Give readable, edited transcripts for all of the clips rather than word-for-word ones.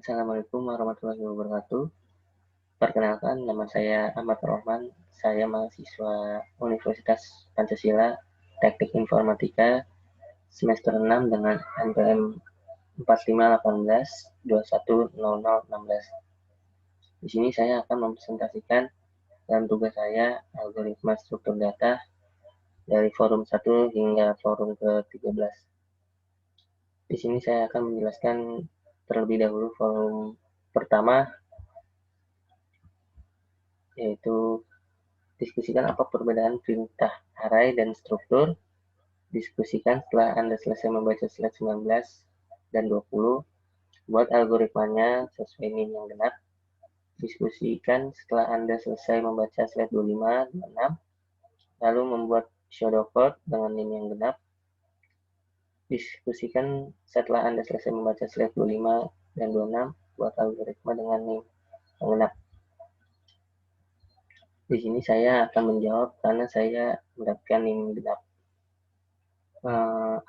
Assalamualaikum warahmatullahi wabarakatuh. Perkenalkan, nama saya Ahmad Rohman. Saya mahasiswa Universitas Pancasila Teknik Informatika semester 6 dengan NPM 4518210016. Di sini saya akan mempresentasikan dalam tugas saya algoritma struktur data dari forum 1 hingga forum ke-13. Di sini saya akan menjelaskan terlebih dahulu forum pertama, yaitu diskusikan apa perbedaan perintah array dan struktur. Diskusikan setelah Anda selesai membaca slide 19 dan 20. Buat algoritmanya sesuai NIM yang genap. Diskusikan setelah Anda selesai membaca slide 25 dan 26. Lalu membuat pseudocode dengan NIM yang genap. Diskusikan setelah Anda selesai membaca slide 25 dan 26. Buat algoritma dengan NIM yang genap. Di sini saya akan menjawab karena saya mendapatkan NIM genap.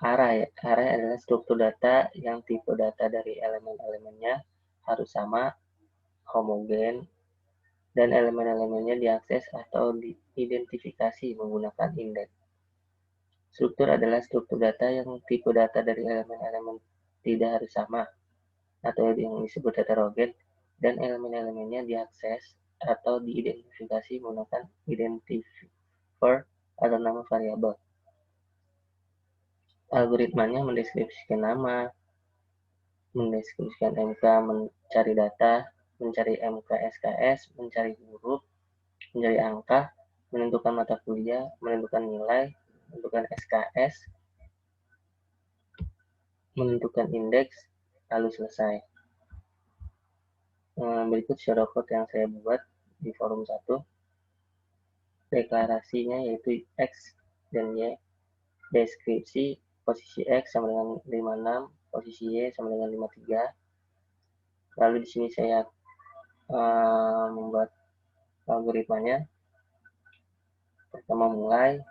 Array adalah struktur data yang tipe data dari elemen-elemennya harus sama, homogen, dan elemen-elemennya diakses atau diidentifikasi menggunakan indeks. Struktur adalah struktur data yang tipe data dari elemen-elemen tidak harus sama, atau yang disebut heterogen, dan elemen-elemennya diakses atau diidentifikasi menggunakan identifier atau nama variabel. Algoritmanya mendeskripsikan nama, mendeskripsikan MK, mencari data, mencari MK SKS, mencari huruf, mencari angka, menentukan mata kuliah, menentukan nilai, menentukan SKS, menentukan indeks, lalu selesai. Berikut pseudocode yang saya buat di forum 1. Deklarasinya yaitu X dan Y. Deskripsi posisi X sama dengan 56, posisi Y sama dengan 53. Lalu di sini saya membuat algoritmanya. Pertama mulai,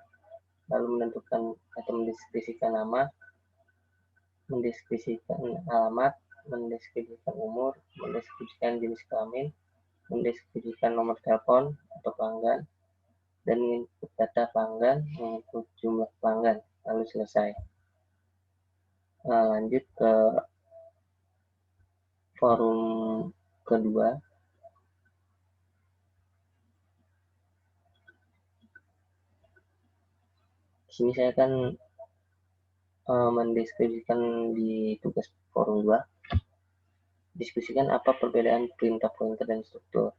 lalu menentukan atau mendeskripsikan nama, mendeskripsikan alamat, mendeskripsikan umur, mendeskripsikan jenis kelamin, mendeskripsikan nomor telepon atau pelanggan, dan input data pelanggan, mengikut jumlah pelanggan, lalu selesai. Lanjut ke forum kedua. Di sini saya akan mendeskripsikan di tugas forum 2. Diskusikan apa perbedaan perintah pointer dan struktur.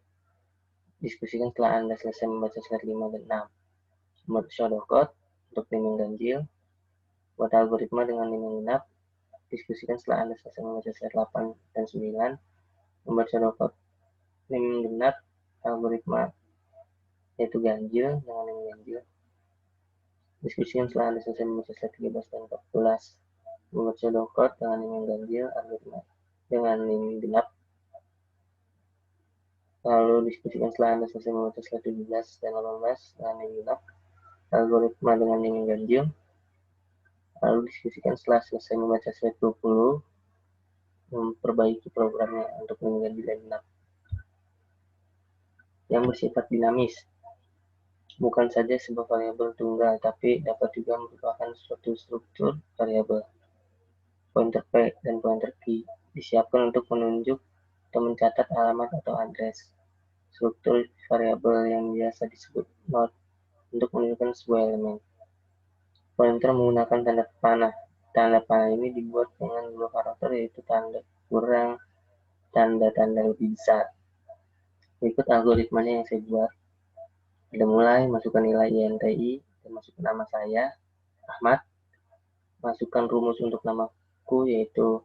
Diskusikan setelah Anda selesai membaca slide 5 dan 6. Membuat pseudocode untuk NIM yang ganjil. Buat algoritma dengan NIM yang genap. Diskusikan setelah Anda selesai membaca slide 8 dan 9. Membuat pseudocode NIM yang genap, algoritma yaitu ganjil dengan NIM ganjil. Diskusikan setelah Anda selesai membaca slide 13 dan 14. Membuat pseudocode dengan NIM yang ganjil, algoritma dengan NIM genap. Lalu diskusikan setelah Anda selesai membaca slide 17 dan 18 dengan NIM genap, algoritma dengan NIM yang ganjil. Lalu diskusikan setelah selesai membaca slide 20, memperbaiki programnya untuk NIM ganjil dan genap. Yang bersifat dinamis, bukan saja sebuah variabel tunggal, tapi dapat juga merupakan suatu struktur variabel. Pointer P dan pointer Q disiapkan untuk menunjuk atau mencatat alamat atau address. Struktur variabel yang biasa disebut node untuk menunjukkan sebuah elemen. Pointer menggunakan tanda panah. Tanda panah ini dibuat dengan dua karakter, yaitu tanda kurang, tanda-tanda lebih besar. Berikut algoritmanya yang saya buat. Kita mulai, masukkan nilai INTI, dan masukkan nama saya, Ahmad. Masukkan rumus untuk namaku, yaitu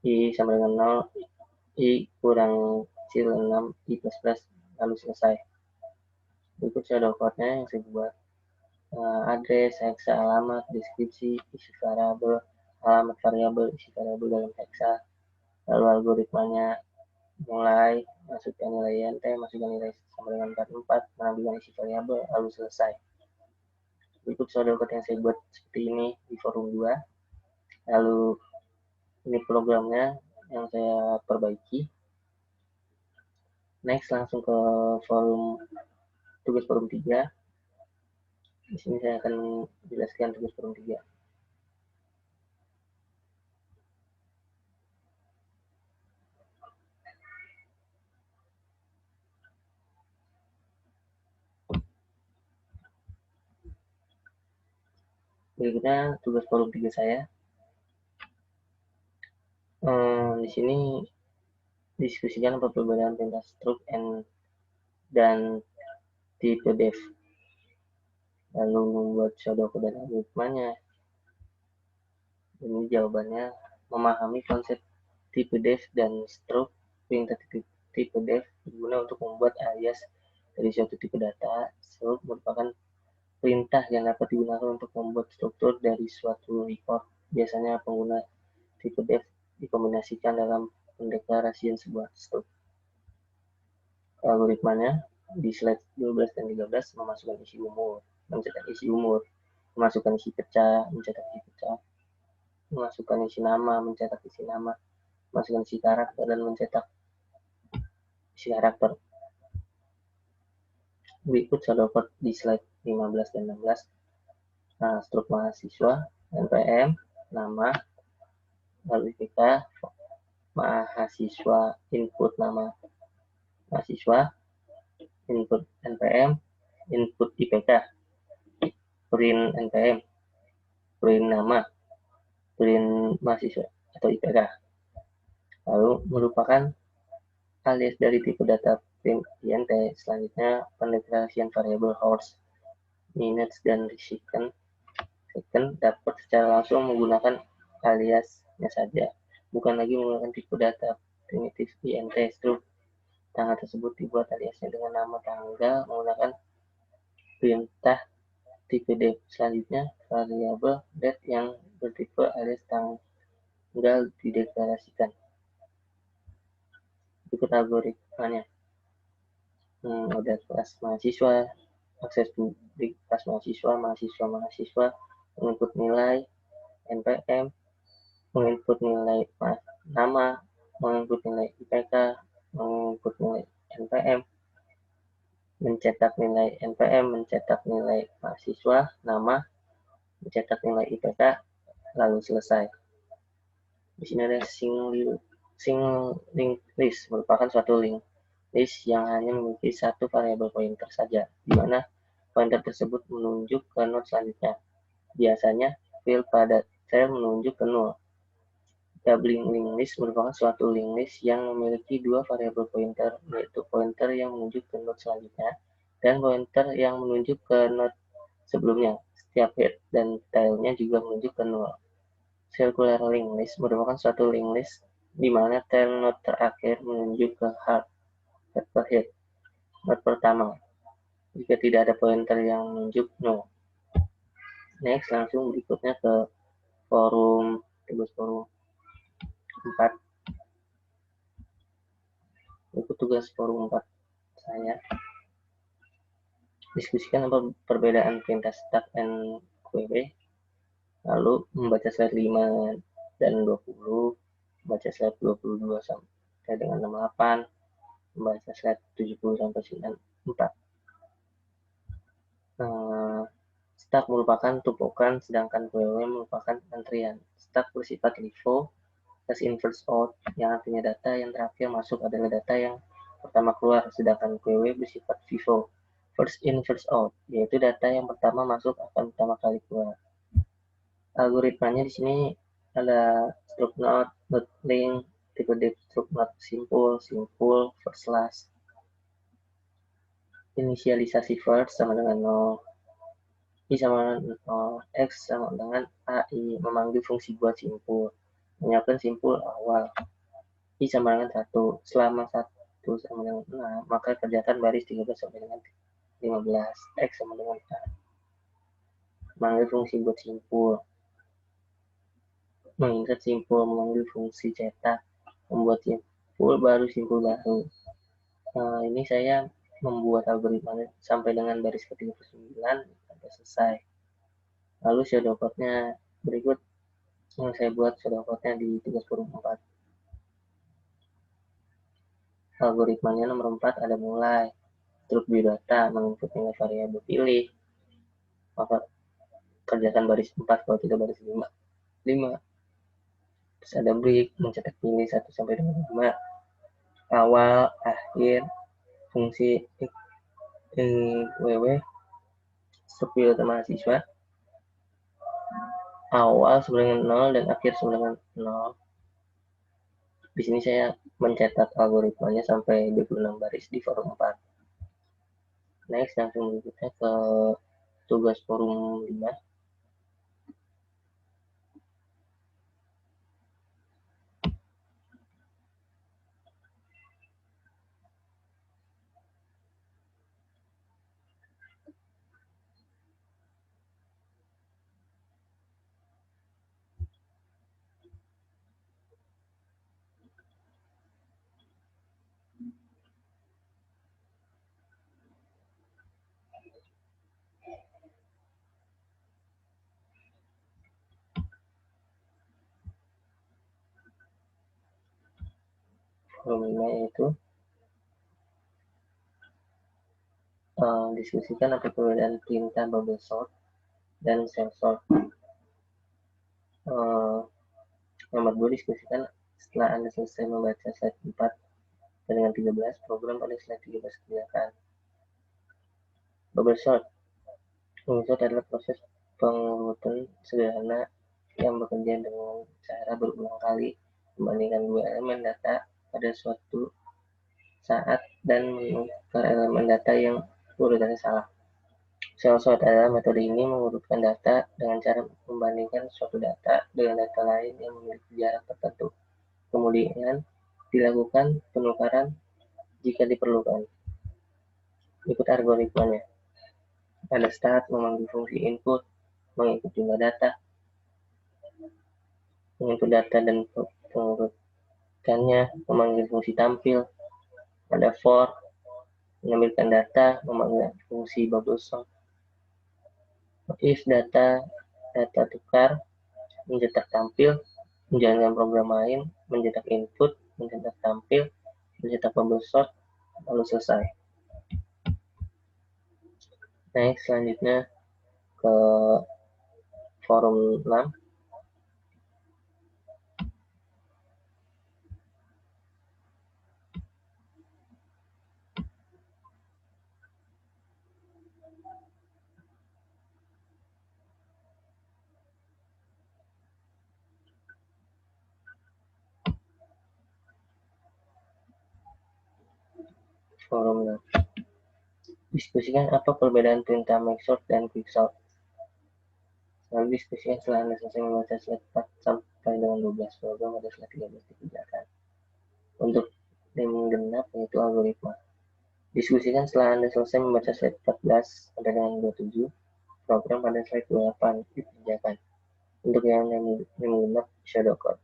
I sama dengan 0, I kurang kecil 6, I plus plus, lalu selesai. Berikut pseudocode-nya yang saya buat. Address, hexa, alamat, deskripsi, isi variabel, alamat variabel, isi variabel dalam hexa. Lalu algoritmanya mulai, masukkan nilai INT, masukkan nilai sama dengan 44, mengambilkan isi variabel, lalu selesai. Berikut pseudocode yang saya buat seperti ini di forum 2. Lalu ini programnya, yang saya perbaiki. Next langsung ke tugas forum 3. Di sini saya akan menjelaskan tugas forum 3. Berikutnya tugas forum 3 saya. Di sini diskusikan perbedaan perintah struct dan tipe def, lalu membuat pseudocode dan algoritmanya. Ini jawabannya memahami konsep tipe def dan struct. Perintah tipe def berguna untuk membuat alias dari suatu tipe data. Struct merupakan perintah yang dapat digunakan untuk membuat struktur dari suatu record. Biasanya pengguna tipe def dikombinasikan dalam pendeklarasian sebuah struct. Algoritmanya di slide 12 dan 13 memasukkan isi umur, mencetak isi umur, memasukkan isi pecah, mencetak isi pecah, memasukkan isi nama, mencetak isi nama, memasukkan isi karakter, dan mencetak isi karakter. Berikut pseudocode di slide 15 dan 16. Nah, struk mahasiswa, NPM, nama, lalu IPK, mahasiswa, input nama mahasiswa, input NPM, input IPK, print NPM, print nama, print mahasiswa atau IPK. Lalu merupakan alias dari tipe data print INT. Selanjutnya pendeklarasian variabel hours, minutes, dan second dapat secara langsung menggunakan aliasnya saja, bukan lagi menggunakan tipe data primitif INT struct. Tanggal tersebut dibuat aliasnya dengan nama tanggal menggunakan perintah tipe def. Selanjutnya variabel date yang bertipe alias tanggal dideklarasikan. Berikut algoritmanya. Ada kelas mahasiswa, akses publik kelas mahasiswa, menginput nilai NPM, menginput nilai nama, menginput nilai IPK, menginput nilai NPM, mencetak nilai NPM, mencetak nilai mahasiswa, nama, mencetak nilai IPK, lalu selesai. Di sini ada single link list, merupakan suatu link list yang hanya memiliki satu variabel pointer saja, di mana pointer tersebut menunjuk ke node selanjutnya. Biasanya field pada sel menunjuk ke nol. Doubling linked list merupakan suatu linked list yang memiliki dua variabel pointer, yaitu pointer yang menunjuk ke node selanjutnya dan pointer yang menunjuk ke node sebelumnya. Setiap head dan tailnya juga menunjuk ke nol. Circular linked list merupakan suatu linked list di mana tail node terakhir menunjuk ke head per head node pertama jika tidak ada pointer yang menunjuk no. Next, langsung berikutnya ke tugas forum 4. Ikut tugas forum 4 saya. Diskusikan apa perbedaan perintah stack and query. Lalu membaca slide 5 dan 20, membaca slide 22 sampai dengan 68, membaca slide 70 sampai 94. Stack merupakan tumpukan, sedangkan query merupakan antrian. Stack bersifat LIFO, as in first out, yang artinya data yang terakhir masuk adalah data yang pertama keluar, sedangkan query bersifat FIFO, first in first out, yaitu data yang pertama masuk akan pertama kali keluar. Algoritmanya di sini ada struct node, node link, tipe def struct node simple, first last. Inisialisasi first sama dengan 0, I sama dengan 0, X sama dengan AI, memanggil fungsi buat simpul, menyiapkan simpul awal, I sama dengan 1, selama 1 sama dengan 6, maka kerjakan baris 13 sampai dengan 15, X sama dengan A, memanggil fungsi buat simpul, menginsert simpul, memanggil fungsi cetak, membuat simpul baru, simpul baru. Ini saya membuat algoritma sampai dengan baris ke-39 sampai selesai. Lalu pseudocode-nya berikut yang saya buat pseudocode-nya di tugas forum 4. algoritmanya nomor 4 ada mulai, struk biodata, menginput nilai variabel pilih, maka kerjakan baris 4 kalau tidak baris 5. Terus ada break, mencetak pilih 1 sampai dengan 5, awal, akhir, fungsi WW, struk biodata mahasiswa, awal sama dengan 0 dan akhir sama dengan 0. Di sini saya mencetak algoritmanya sampai 26 baris di forum 4. Next, langsung berikutnya ke tugas forum 5. Forum 5 yaitu diskusikan apa perbedaan perintah bubble sort dan cell sort. Nomor 2, diskusikan setelah Anda selesai membaca slide 4 dengan 13, program pada slide 13 kerjakan. Bubble sort. Bubble sort adalah proses pengurutan sederhana yang bekerja dengan cara berulang kali membandingkan dua elemen data pada suatu saat dan menukar elemen data yang urutannya salah. Cell sort adalah metode ini mengurutkan data dengan cara membandingkan suatu data dengan data lain yang memiliki jarak tertentu. Kemudian dilakukan penukaran jika diperlukan. Ikut algoritmanya. Pada start, memanggil fungsi input, menginput jumlah data, menginput data dan pengurutkannya, memanggil fungsi tampil. Pada for, mengambilkan data, memanggil fungsi bubble sort. If data tukar, mencetak tampil, menjalankan program lain, mencetak input, mencetak tampil, mencetak bubble sort, lalu selesai. Next, selanjutnya ke forum 6. Forum 6. Diskusikan apa perbedaan perintah make sort dan quick sort. Lalu diskusikan setelah Anda selesai membaca slide 4 sampai dengan 12, program pada slide 13 dikerjakan. Untuk tim genap yaitu algoritma. Diskusikan setelah Anda selesai membaca slide 14 sampai dengan 27, program pada slide 28 dikerjakan. Untuk yang genap shadow code.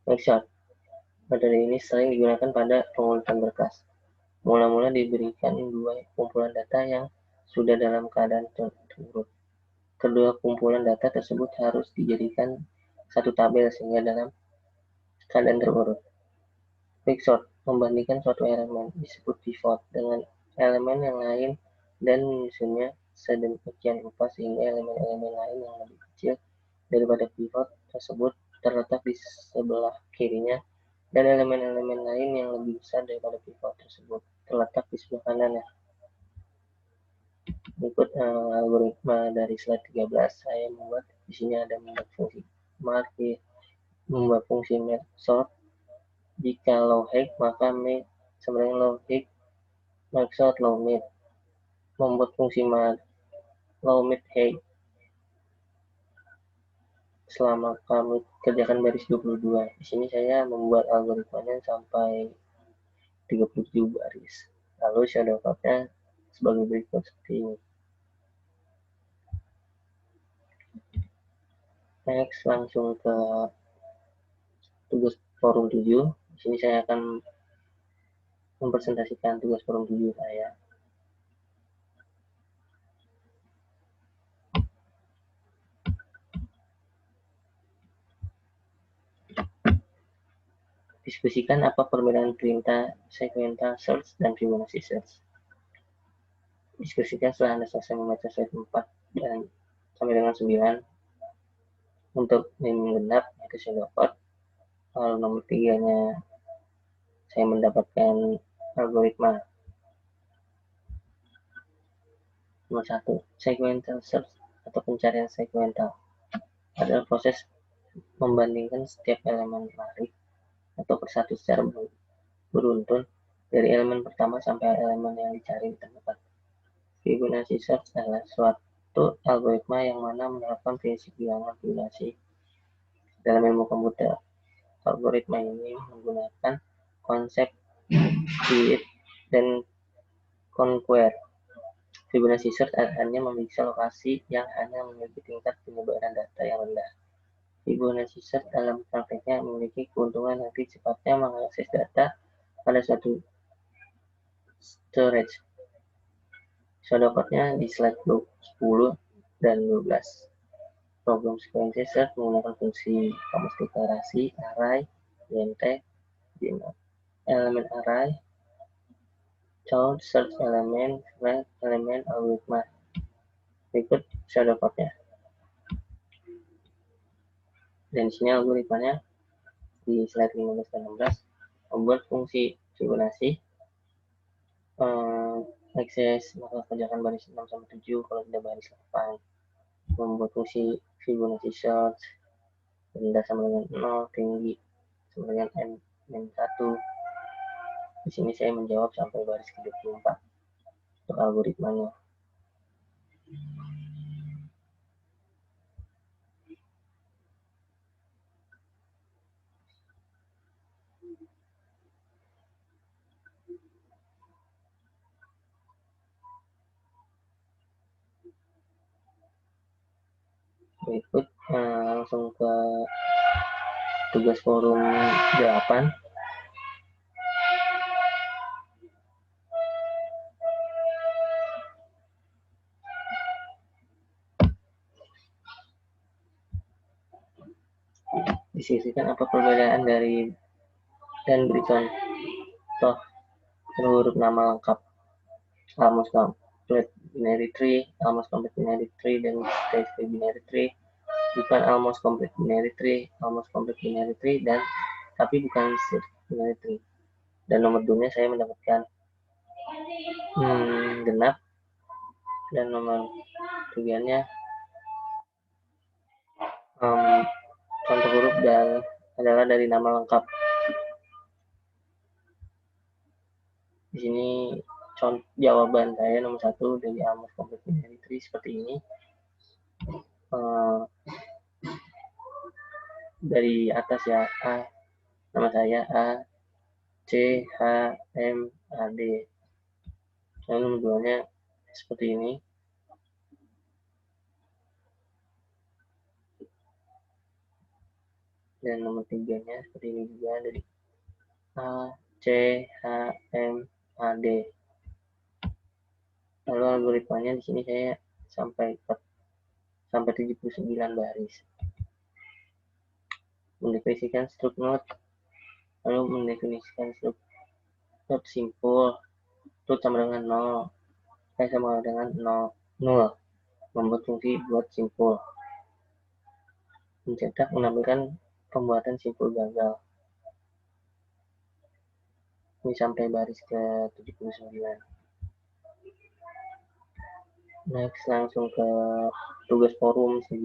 Make sort. Metode ini sering digunakan pada pengurutan berkas. Mula-mula diberikan dua kumpulan data yang sudah dalam keadaan terurut. Kedua kumpulan data tersebut harus dijadikan satu tabel sehingga dalam keadaan terurut. Quick sort, membandingkan suatu elemen disebut pivot dengan elemen yang lain dan menyusunnya sedemikian rupa sehingga elemen-elemen lain yang lebih kecil daripada pivot tersebut terletak di sebelah kirinya dan elemen-elemen lain yang lebih besar daripada pivot tersebut terletak di sebelah kanannya. Ikut algoritma dari slide 13, saya membuat di sini ada membuat fungsi market, membuat fungsi merge sort. Jika low height maka make sama dengan low height, merge sort low mid. Membuat fungsi low mid height. Selama kami kerjakan baris 22, di sini saya membuat algoritmanya sampai 37 baris. Lalu shadow code-nya sebagai berikut seperti ini. Next, langsung ke tugas forum 7. Di sini saya akan mempresentasikan tugas forum 7 saya. Diskusikan apa perbedaan perintah segmental search dan Fibonacci search. Diskusikan setelah Anda selesai membaca slide 4 dan sampai dengan 9. Untuk yang genap itu saya dapat. Lalu nomor 3-nya saya mendapatkan algoritma. Nomor 1, segmental search atau pencarian segmental adalah proses membandingkan setiap elemen tarik atau persatu secara beruntun dari elemen pertama sampai elemen yang dicari ditemukan. Fibonacci search adalah suatu algoritma yang mana menerapkan prinsip bilangan Fibonacci dalam ilmu komputer. Algoritma ini menggunakan konsep divide dan conquer. Fibonacci search hanya memiliki lokasi yang hanya memiliki tingkat penyebaran data yang rendah. Fibonacci search dalam prakteknya memiliki keuntungan yang cepatnya mengakses data pada suatu storage. Saya dapatnya di slide 10 dan 12. Problem sequence search menggunakan fungsi kamus deklarasi, array, int, element array, count, search element, rank element, algoritma. Berikut saya dapatnya. Dan di sini algoritmanya di slide 15 dan 16 membuat fungsi Fibonacci akses maka kerjakan baris 6 sampai 7 kalau tidak baris 8. Membuat fungsi Fibonacci search rendah sama dengan 0, tinggi sama dengan n-1. Di sini saya menjawab sampai baris ke-24 untuk algoritmanya. Berikut langsung ke tugas forum 8. Diskusikan apa perbedaan dari dan beri contoh huruf nama lengkap almost complete binary tree, almost complete binary tree, dan state binary tree. Bukan almost complete binary tree, almost complete binary tree, dan tapi bukan state binary tree. Dan nomor 2-nya saya mendapatkan genap, dan nomor 3-nya contoh huruf dan adalah dari nama lengkap. Di sini jawaban saya nomor 1 dari almost complete binary tree seperti ini. Dari atas ya, nama saya A C H M A D. Lalu nomor 2-nya seperti ini. Dan nomor 3-nya seperti ini juga, dari A C H M A D. Lalu algoritmanya di sini saya sampai 79 baris. Mendefinisikan struk node, lalu mendefinisikan struk node simpul, root sama dengan 0, sama dengan 0, membuat fungsi buat simpul, mencetak menampilkan pembuatan simpul gagal. Ini sampai baris ke 79. Next, langsung ke tugas forum 9.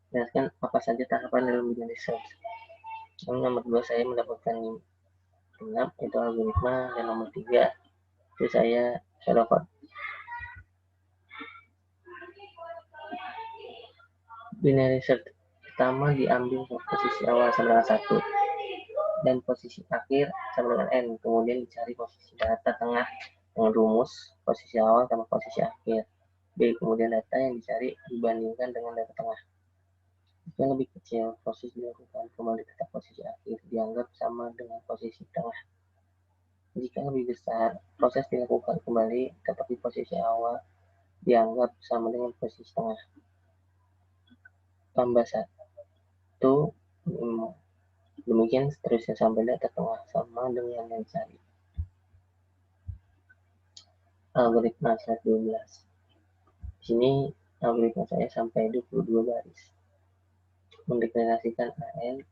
Jelaskan apa saja tahapan dalam binary search. Lalu nomor 2 saya mendapatkan genap, itu algoritma, dan nomor 3 itu saya dapat binary search pertama diambil posisi awal sama dengan 1 dan posisi akhir sama dengan n, kemudian dicari posisi data tengah dengan rumus posisi awal sama posisi akhir. B. Kemudian data yang dicari dibandingkan dengan data tengah. Jika lebih kecil, proses dilakukan kembali ke posisi akhir dianggap sama dengan posisi tengah. Jika lebih besar, proses dilakukan kembali tetapi posisi awal dianggap sama dengan posisi tengah. Tambah 1, demikian seterusnya sampai data tengah sama dengan yang dicari. Algoritma slide 12. Di sini algoritma saya sampai 22 baris. Mendeklarasikan AN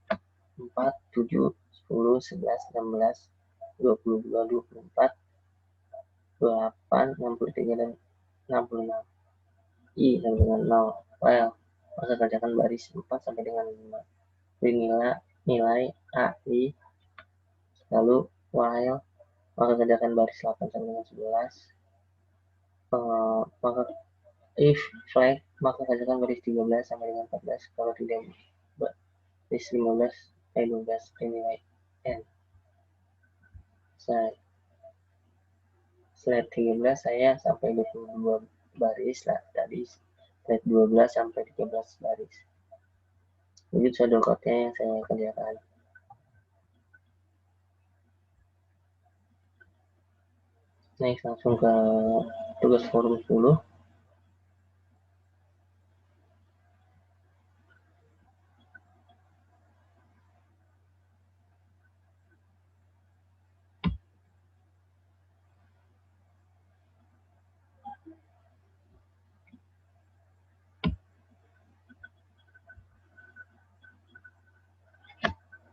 4, 7, 10, 11, 16, 22, 24, 28, 63, dan 66. I sama dengan 0. Well, maka kerjakan baris 4 sampai dengan 5. Nilai AI, lalu while, maka kerjakan baris 8 sampai dengan 11. Maka if flag, maka kerjakan baris 13 sampai dengan 14. Kalau tidak, baris 15 12 nilai n. Slide 13 saya sampai 22 baris lah, tadi slide 12 sampai 13 baris. Ini shadow code-nya yang saya kerjakan. Next, langsung ke tugas forum 10.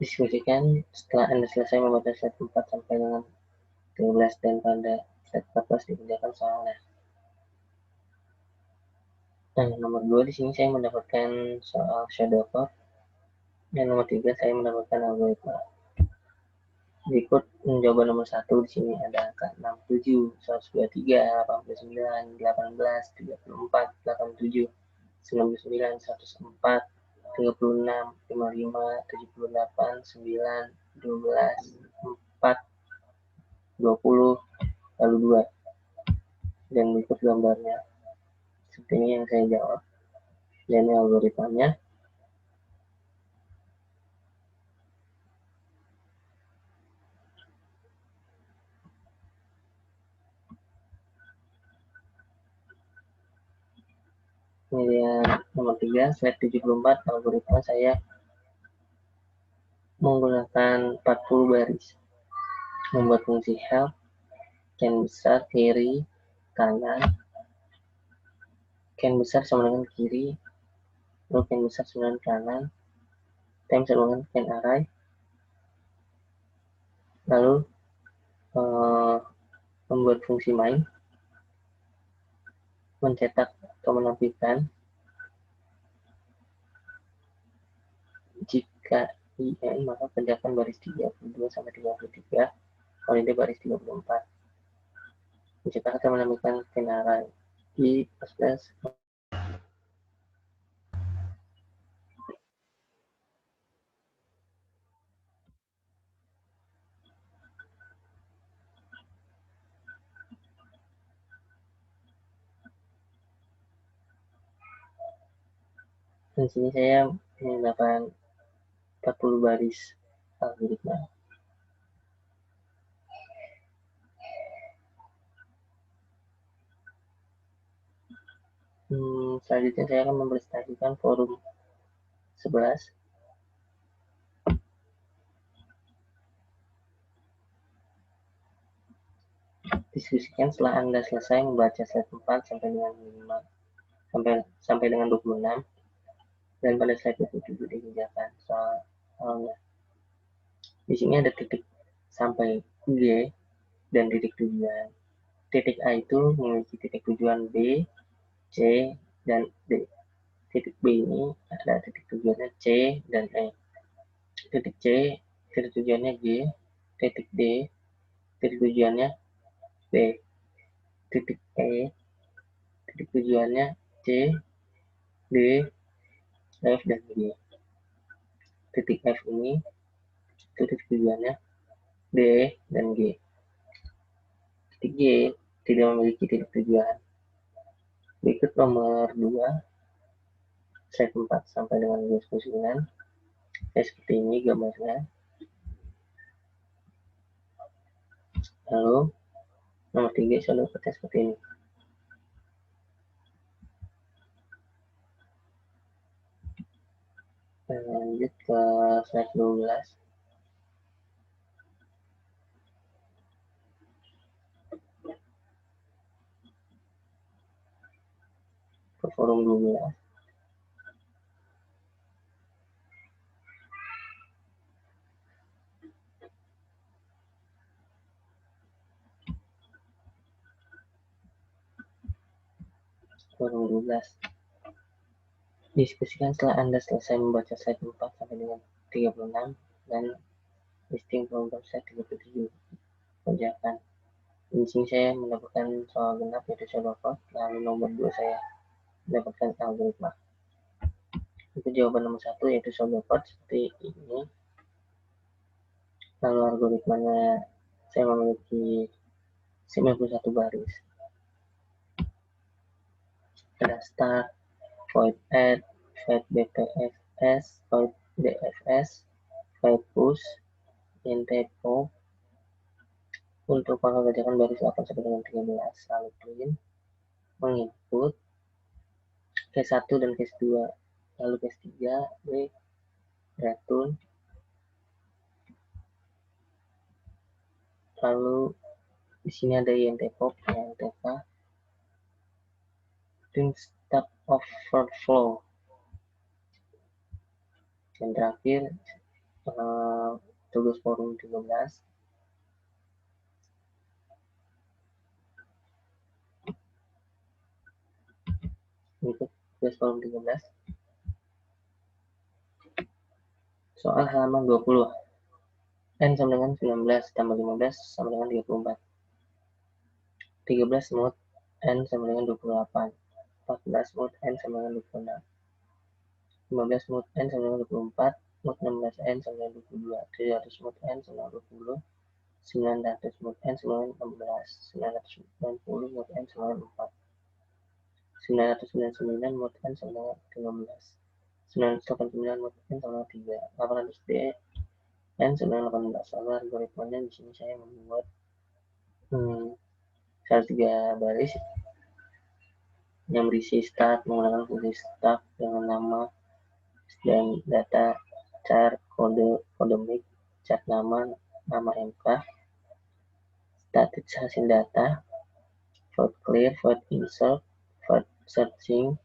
Diskusikan setelah Anda selesai membaca slide 4 sampai dengan 13 dan pada slide 14 dikerjakan soalnya. Nah, nomor 2 di sini saya mendapatkan soal shadow code. Dan nomor 3 saya mendapatkan algoritma. Berikut jawaban nomor 1 di sini ada angka 67, 123, 89, 18, 34, 87, 99, 104, 36, 55, 78, 9, 12, 4, 20, lalu 2. Dan berikut gambarnya. Seperti ini yang saya jawab. Dan algoritmanya. Kemudian nomor 3, slide 74, algoritma saya menggunakan 40 baris. Membuat fungsi help, can besar, kiri, kanan, can besar sama dengan kiri, lalu can besar sama dengan kanan, time sama dengan can array, lalu membuat fungsi main, mencetak atau menampilkan jika IN maka kerjakan baris 32 sampai 33, kalau ini baris 34. Mencetak atau menampilkan can array I plus di sini saya menggunakan 40 baris algoritma. Selanjutnya saya akan mempresentasikan forum 11. Diskusikan setelah Anda selesai membaca slide 4 sampai dengan 5 sampai dengan 26, dan pada slide 27 dikerjakan soalnya. Di sini ada titik sampai G dan titik tujuan. Titik A itu memiliki titik tujuan B, C, dan D. Titik B ini ada titik tujuannya C dan E. Titik C, titik tujuannya G. Titik D, titik tujuannya B. Titik E, titik tujuannya C, D, F, dan G. Titik F ini titik tujuannya D dan G. Titik G tidak memiliki titik tujuan. Berikut nomor 2, slide 4 sampai dengan 29. Seperti ini gambarnya. Lalu nomor 3 saya dapatnya seperti ini. Lanjut ke slide 12. Ke forum 12. Forum 12. Diskusikan setelah Anda selesai membaca slide 4 sampai dengan 36 dan listing program slide 37. Kerjakan. Di sini saya mendapatkan soal genap yaitu pseudocode, lalu nomor 2 saya mendapatkan algoritma. Itu jawaban nomor 1 yaitu pseudocode seperti ini. Lalu algoritmanya saya memiliki 91 baris. Ada start, void add, void bpfs, void dfs, void push, int pop. Untuk mengerjakan baris 8 sampai dengan 13, lalu print, menginput case 1 dan case 2, lalu case 3, break, return, lalu di sini ada int pop, intk, print start overflow, dan terakhir tugas forum 13. Untuk tugas forum 13 soal halaman 20, n sama dengan 19 tambah 15 sama dengan 34, 13 mod n sama dengan 28, 14 mod n sama dengan 26, 15 mod n sama dengan 24, mod 16 n sama dengan 22, 700 mod n sama dengan 20, 900 mod n sama dengan 16, 990 mod n sama dengan 4, 999 mod n sama dengan 15, 989 mod n sama dengan 3, 800 d n sama dengan 18. Lalu algoritmanya di sini saya membuat 103 baris yang berisi start menggunakan fungsi start dengan nama dan data, char, kode mic, char nama mk, status hasil data, void clear, void insert, void searching,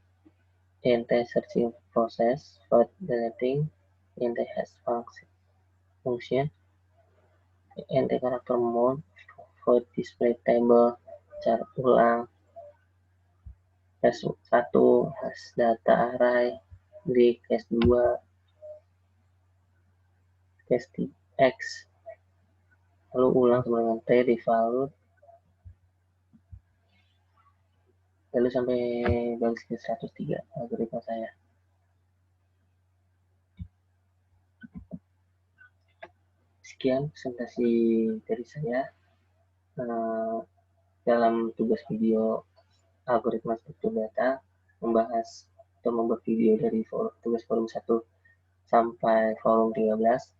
int searching process, void deleting, int hash function, int character mode, void display table, char ulang, case 1, hash data array, di case 2, case x, lalu ulang sama dengan t di value, lalu sampai baris ke 103 algoritma saya. Sekian presentasi dari saya dalam tugas video algoritma struktur data, membahas atau membuat video dari tugas forum 1 sampai forum 13.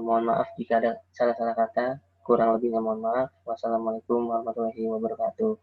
Mohon maaf jika ada salah-salah kata, kurang lebihnya mohon maaf. Wassalamualaikum warahmatullahi wabarakatuh.